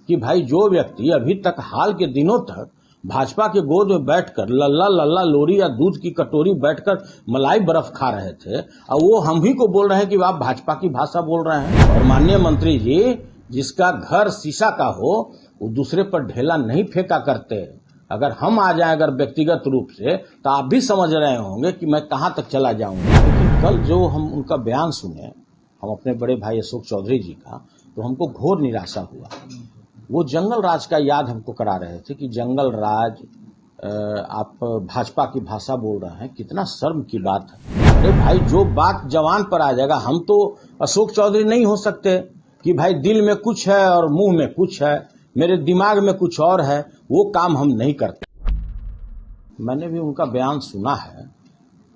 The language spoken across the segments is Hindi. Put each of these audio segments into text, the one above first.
कि भाई जो व्यक्ति अभी तक हाल के दिनों तक भाजपा के गोद में बैठकर लल्ला लल्ला लोरी या दूध की कटोरी बैठकर मलाई बर्फ खा रहे थे, और वो हम ही को बोल रहे हैं कि आप भाजपा की भाषा बोल रहे हैं। और माननीय मंत्री जी, जिसका घर शीशा का हो वो दूसरे पर ढेला नहीं फेंका करते। अगर हम आ जाएं अगर व्यक्तिगत रूप से, तो आप भी समझ रहे होंगे कि मैं कहां तक चला जाऊंगा। लेकिन कल जो हम उनका बयान सुने, हम अपने बड़े भाई अशोक चौधरी जी का, तो हमको घोर निराशा हुआ। वो जंगल राज का याद हमको करा रहे थे कि जंगल राज, आप भाजपा की भाषा बोल रहे हैं, कितना शर्म की बात है। अरे भाई, जो बात जवान पर आ जाएगा, हम तो अशोक चौधरी नहीं हो सकते कि भाई दिल में कुछ है और मुंह में कुछ है, मेरे दिमाग में कुछ और है, वो काम हम नहीं करते। मैंने भी उनका बयान सुना है।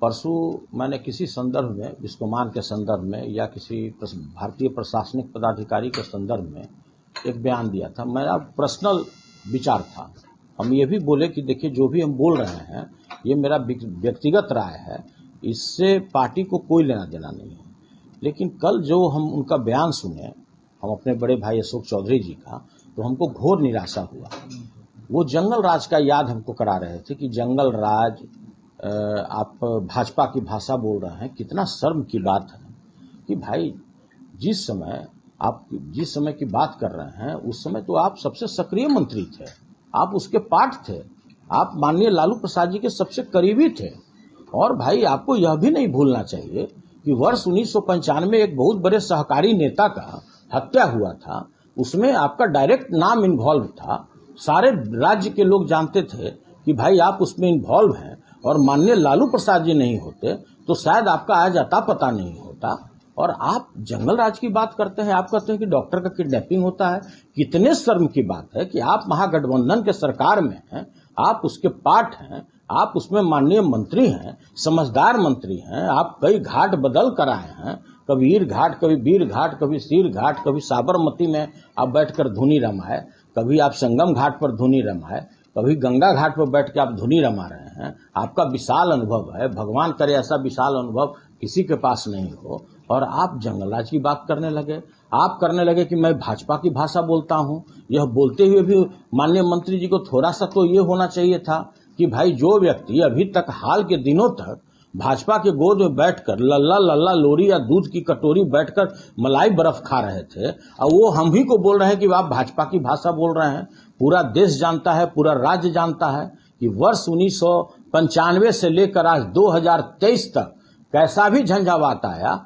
परसों मैंने किसी संदर्भ में, विश्वमान के संदर्भ में या किसी भारतीय प्रशासनिक पदाधिकारी के संदर्भ में एक बयान दिया था। मेरा पर्सनल विचार था। हम ये भी बोले कि देखिए, जो भी हम बोल रहे हैं ये मेरा व्यक्तिगत राय है, इससे पार्टी को कोई लेना देना नहीं है। लेकिन कल जो हम उनका बयान सुने, हम अपने बड़े भाई अशोक चौधरी जी का, तो हमको घोर निराशा हुआ। वो जंगल राज का याद हमको करा रहे थे कि जंगल राज, आप भाजपा की भाषा बोल रहे हैं, कितना शर्म की बात है कि भाई जिस समय की बात कर रहे हैं, उस समय तो आप सबसे सक्रिय मंत्री थे, आप उसके पार्ट थे, आप माननीय लालू प्रसाद जी के सबसे करीबी थे। और भाई, आपको यह भी नहीं भूलना चाहिए कि वर्ष 1995 में एक बहुत बड़े सहकारी नेता का हत्या हुआ था, उसमें आपका डायरेक्ट नाम इन्वॉल्व था। सारे राज्य के लोग जानते थे कि भाई आप उसमें इन्वॉल्व हैं, और माननीय लालू प्रसाद जी नहीं होते तो शायद आपका आज अता पता नहीं होता। और आप जंगल राज की बात करते हैं, आप कहते हैं कि डॉक्टर का किडनैपिंग होता है। कितने शर्म की बात है कि आप महागठबंधन के सरकार में हैं, आप उसके पार्ट हैं, आप उसमें माननीय मंत्री हैं, समझदार मंत्री हैं। आप कई घाट बदल कर आए हैं, कभी ईर घाट, कभी वीर घाट, कभी सीर घाट, कभी साबरमती में आप बैठकर धुनी रमाए, कभी आप संगम घाट पर धुनी रमाए, कभी गंगा घाट पर बैठ के आप धुनी रमा रहे हैं। आपका विशाल अनुभव है, भगवान करे ऐसा विशाल अनुभव किसी के पास नहीं हो। और आप जंगलराज की बात करने लगे, आप करने लगे कि मैं भाजपा की भाषा बोलता हूं। यह बोलते हुए भी माननीय मंत्री जी को थोड़ा सा तो ये होना चाहिए था कि भाई जो व्यक्ति अभी तक हाल के दिनों तक भाजपा के गोद में बैठकर लल्ला लल्ला लोरी या दूध की कटोरी बैठकर मलाई बर्फ खा रहे थे, और वो हम ही को बोल रहे हैं कि आप भाजपा की भाषा बोल रहे हैं। पूरा देश जानता है, पूरा राज्य जानता है कि वर्ष 1995 से लेकर आज 2023 तक कैसा भी झंझावात आया,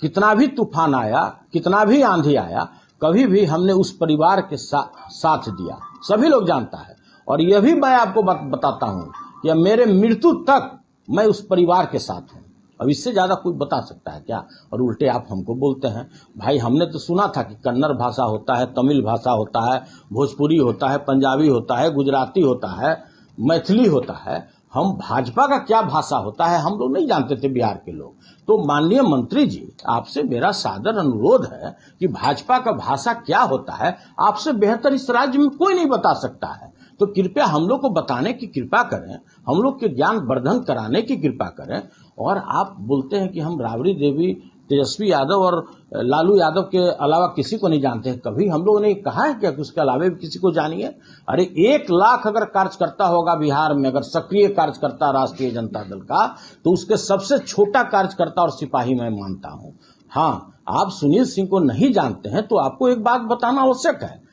कितना भी तूफान आया, कितना भी आंधी आया, कभी भी हमने उस परिवार के साथ दिया। सभी लोग जानता है। और यह भी मैं आपको बताता हूं कि मेरे मृत्यु तक मैं उस परिवार के साथ हूं। अब इससे ज्यादा कोई बता सकता है क्या? और उल्टे आप हमको बोलते हैं। भाई, हमने तो सुना था कि कन्नड़ भाषा होता है, तमिल भाषा होता है, भोजपुरी होता है, पंजाबी होता है, गुजराती होता है, मैथिली होता है। हम भाजपा का क्या भाषा होता है हम लोग नहीं जानते थे, बिहार के लोग। तो माननीय मंत्री जी, आपसे मेरा सादर अनुरोध है कि भाजपा का भाषा क्या होता है, आपसे बेहतर इस राज्य में कोई नहीं बता सकता है। तो कृपया हम लोग को बताने की कृपा करें, हम लोग के ज्ञान वर्धन कराने की कृपा करें। और आप बोलते हैं कि हम राबड़ी देवी, तेजस्वी यादव और लालू यादव के अलावा किसी को नहीं जानते हैं। कभी हम लोगों ने कहा है क्या कि उसके अलावा भी किसी को जानिए? अरे 1 लाख अगर कार्यकर्ता होगा बिहार में, अगर सक्रिय कार्यकर्ता राष्ट्रीय जनता दल का, तो उसके सबसे छोटा कार्यकर्ता और सिपाही मैं मानता हूं। हाँ, आप सुनील सिंह को नहीं जानते हैं तो आपको एक बात बताना आवश्यक है।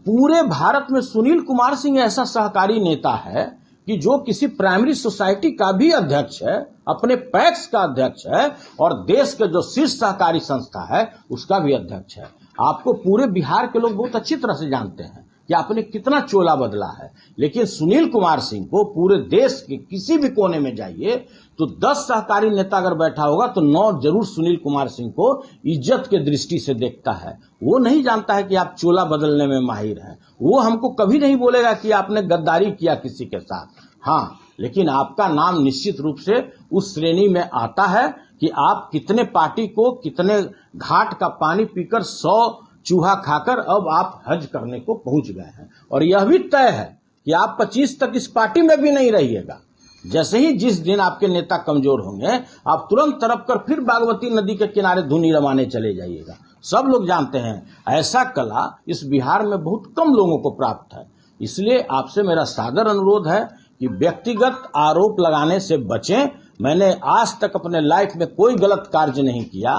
पूरे भारत में सुनील कुमार सिंह ऐसा सहकारी नेता है कि जो किसी प्राइमरी सोसाइटी का भी अध्यक्ष है, अपने पैक्स का अध्यक्ष है, और देश के जो शीर्ष सहकारी संस्था है उसका भी अध्यक्ष है। आपको पूरे बिहार के लोग बहुत अच्छी तरह से जानते हैं कि आपने कितना चोला बदला है। लेकिन सुनील कुमार सिंह को पूरे देश के किसी भी कोने में जाइए तो 10 सहकारी नेता अगर बैठा होगा तो 9 जरूर सुनील कुमार सिंह को इज्जत के दृष्टि से देखता है। वो नहीं जानता है कि आप चोला बदलने में माहिर हैं। वो हमको कभी नहीं बोलेगा कि आपने गद्दारी किया किसी के साथ। हाँ, लेकिन आपका नाम निश्चित रूप से उस श्रेणी में आता है कि आप कितने पार्टी को, कितने घाट का पानी पीकर 100 चूहा खाकर अब आप हज करने को पहुंच गए हैं। और यह भी तय है कि आप 25 तक इस पार्टी में भी नहीं रहिएगा। जैसे ही जिस दिन आपके नेता कमजोर होंगे, आप तुरंत तरफ कर फिर बागमती नदी के किनारे धुनी रमाने चले जाइएगा। सब लोग जानते हैं। ऐसा कला इस बिहार में बहुत कम लोगों को प्राप्त है। इसलिए आपसे मेरा सादर अनुरोध है कि व्यक्तिगत आरोप लगाने से बचें। मैंने आज तक अपने लाइफ में कोई गलत कार्य नहीं किया,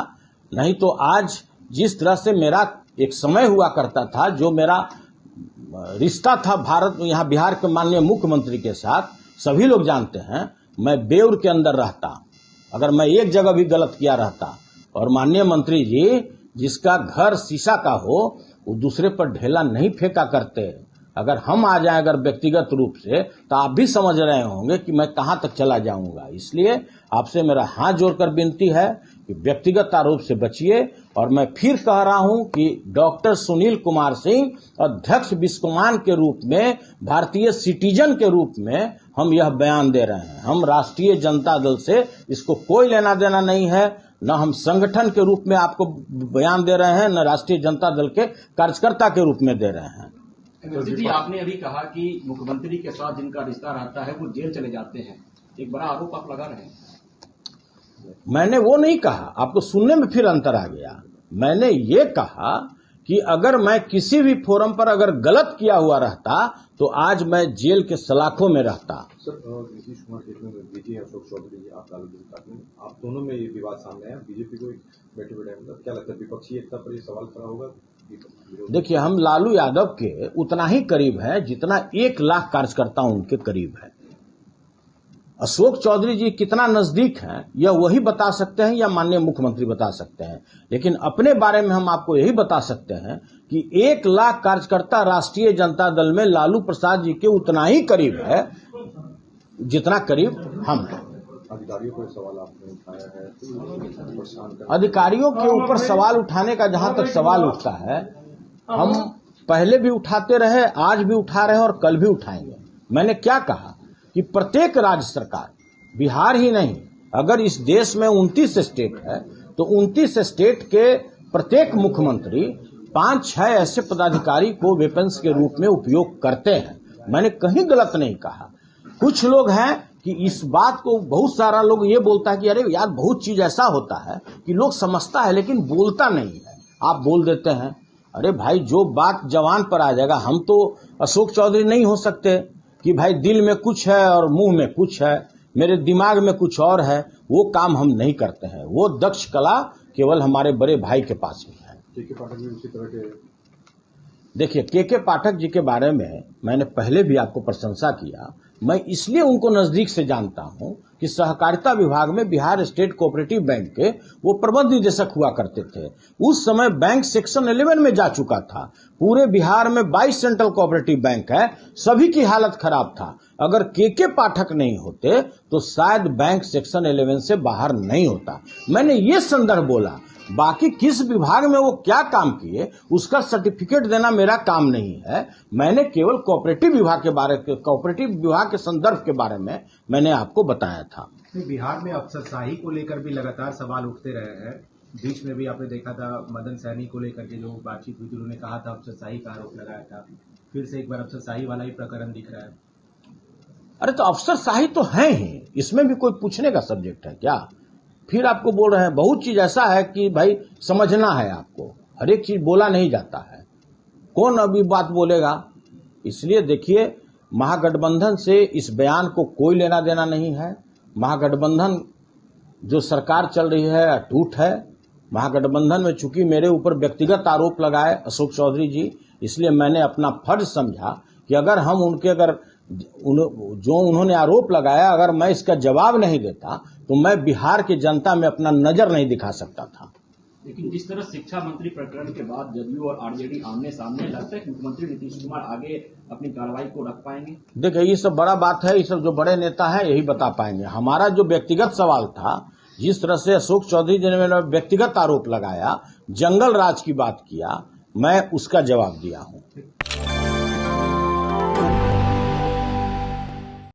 नहीं तो आज जिस तरह से मेरा एक समय हुआ करता था, जो मेरा रिश्ता था भारत में यहाँ बिहार के माननीय मुख्यमंत्री के साथ, सभी लोग जानते हैं। मैं बेउर के अंदर रहता, अगर मैं एक जगह भी गलत किया रहता, और माननीय मंत्री जी जिसका घर शीशा का हो वो दूसरे पर ढेला नहीं फेंका करते। अगर हम आ जाएं अगर व्यक्तिगत रूप से, तो आप भी समझ रहे होंगे कि मैं कहां तक चला जाऊंगा। इसलिए आपसे मेरा हाथ जोड़कर विनती है कि व्यक्तिगत आरोप से बचिए। और मैं फिर कह रहा हूं कि डॉक्टर सुनील कुमार सिंह अध्यक्ष बिस्कोमान के रूप में, भारतीय सिटीजन के रूप में हम यह बयान दे रहे हैं। हम राष्ट्रीय जनता दल से इसको कोई लेना देना नहीं है, न हम संगठन के रूप में आपको बयान दे रहे हैं, न राष्ट्रीय जनता दल के कार्यकर्ता के रूप में दे रहे हैं। जी, आपने अभी कहा कि मुख्यमंत्री के साथ जिनका रिश्ता रहता है वो जेल चले जाते हैं, एक बड़ा आरोप आप लगा रहे हैं। मैंने वो नहीं कहा, आपको सुनने में फिर अंतर आ गया। मैंने ये कहा कि अगर मैं किसी भी फोरम पर अगर गलत किया हुआ रहता तो आज मैं जेल के सलाखों में रहता। सर, नीतीश कुमार बीजेपी अशोक चौधरी जी, आप दोनों में ये विवाद सामने आया। बीजेपी को बैठे बैठे क्या लगता है विपक्षी एकता पर ये सवाल खड़ा होगा? देखिए, हम लालू यादव के उतना ही करीब है जितना 1 लाख कार्यकर्ता उनके करीब है। अशोक चौधरी जी कितना नजदीक हैं यह वही बता सकते हैं या माननीय मुख्यमंत्री बता सकते हैं, लेकिन अपने बारे में हम आपको यही बता सकते हैं कि 1 लाख कार्यकर्ता राष्ट्रीय जनता दल में लालू प्रसाद जी के उतना ही करीब है जितना करीब हम हैं। अधिकारियों पर सवाल आपने उठाया है, अधिकारियों के ऊपर सवाल उठाने का जहां तक सवाल उठता है, हम पहले भी उठाते रहे, आज भी उठा रहे हैं और कल भी उठाएंगे। मैंने क्या कहा कि प्रत्येक राज्य सरकार, बिहार ही नहीं, अगर इस देश में 29 स्टेट है तो 29 स्टेट के प्रत्येक मुख्यमंत्री 5-6 ऐसे पदाधिकारी को वेपन्स के रूप में उपयोग करते हैं। मैंने कहीं गलत नहीं कहा। कुछ लोग हैं कि इस बात को बहुत सारा लोग ये बोलता है कि अरे यार बहुत चीज ऐसा होता है कि लोग समझता है लेकिन बोलता नहीं है, आप बोल देते हैं। अरे भाई, जो बात जवान पर आ जाएगा, हम तो अशोक चौधरी नहीं हो सकते कि भाई दिल में कुछ है और मुंह में कुछ है, मेरे दिमाग में कुछ और है, वो काम हम नहीं करते हैं। वो दक्ष कला केवल हमारे बड़े भाई के पास ही है। के पाठक जी उसी तरह के, देखिए, के पाठक जी के बारे में मैंने पहले भी आपको प्रशंसा किया। मैं इसलिए उनको नजदीक से जानता हूं कि सहकारिता विभाग में बिहार स्टेट कोऑपरेटिव बैंक के वो प्रबंध निदेशक हुआ करते थे। उस समय बैंक सेक्शन 11 में जा चुका था। पूरे बिहार में 22 सेंट्रल कोऑपरेटिव बैंक है, सभी की हालत खराब था। अगर के पाठक नहीं होते तो शायद बैंक सेक्शन 11 से बाहर नहीं होता। मैंने ये संदर्भ बोला, बाकी किस विभाग में वो क्या काम किए उसका सर्टिफिकेट देना मेरा काम नहीं है। मैंने केवल कोऑपरेटिव विभाग के संदर्भ के बारे में मैंने आपको बताया था। बिहार में अफसरशाही को लेकर भी लगातार सवाल उठते रहे हैं। बीच में भी आपने देखा था मदन सैनी को लेकर के जो बातचीत हुई थी, उन्होंने कहा था अफसरशाही का आरोप लगाया था। फिर से एक बार अफसरशाही वाला ही प्रकरण दिख रहा है। अरे तो अफसरशाही तो है ही, इसमें भी कोई पूछने का सब्जेक्ट है क्या? फिर आपको बोल रहे हैं, बहुत चीज ऐसा है कि भाई समझना है आपको, हर एक चीज बोला नहीं जाता है, कौन अभी बात बोलेगा। इसलिए देखिए, महागठबंधन से इस बयान को कोई लेना देना नहीं है। महागठबंधन जो सरकार चल रही है अटूट है। महागठबंधन में चूंकि मेरे ऊपर व्यक्तिगत आरोप लगाए अशोक चौधरी जी, इसलिए मैंने अपना फर्ज समझा कि अगर हम उनके जो उन्होंने आरोप लगाया, अगर मैं इसका जवाब नहीं देता तो मैं बिहार की जनता में अपना नजर नहीं दिखा सकता था। लेकिन जिस तरह शिक्षा मंत्री प्रकरण के बाद जदयू और आरजेडी आमने सामने, लगता है कि मुख्यमंत्री नीतीश कुमार आगे अपनी कार्रवाई को रख पाएंगे? देखिए, ये सब बड़ा बात है, ये सब जो बड़े नेता हैं यही बता पाएंगे। हमारा जो व्यक्तिगत सवाल था, जिस तरह से अशोक चौधरी जी ने मेरा व्यक्तिगत आरोप लगाया, जंगल राज की बात किया, मैं उसका जवाब दिया हूं।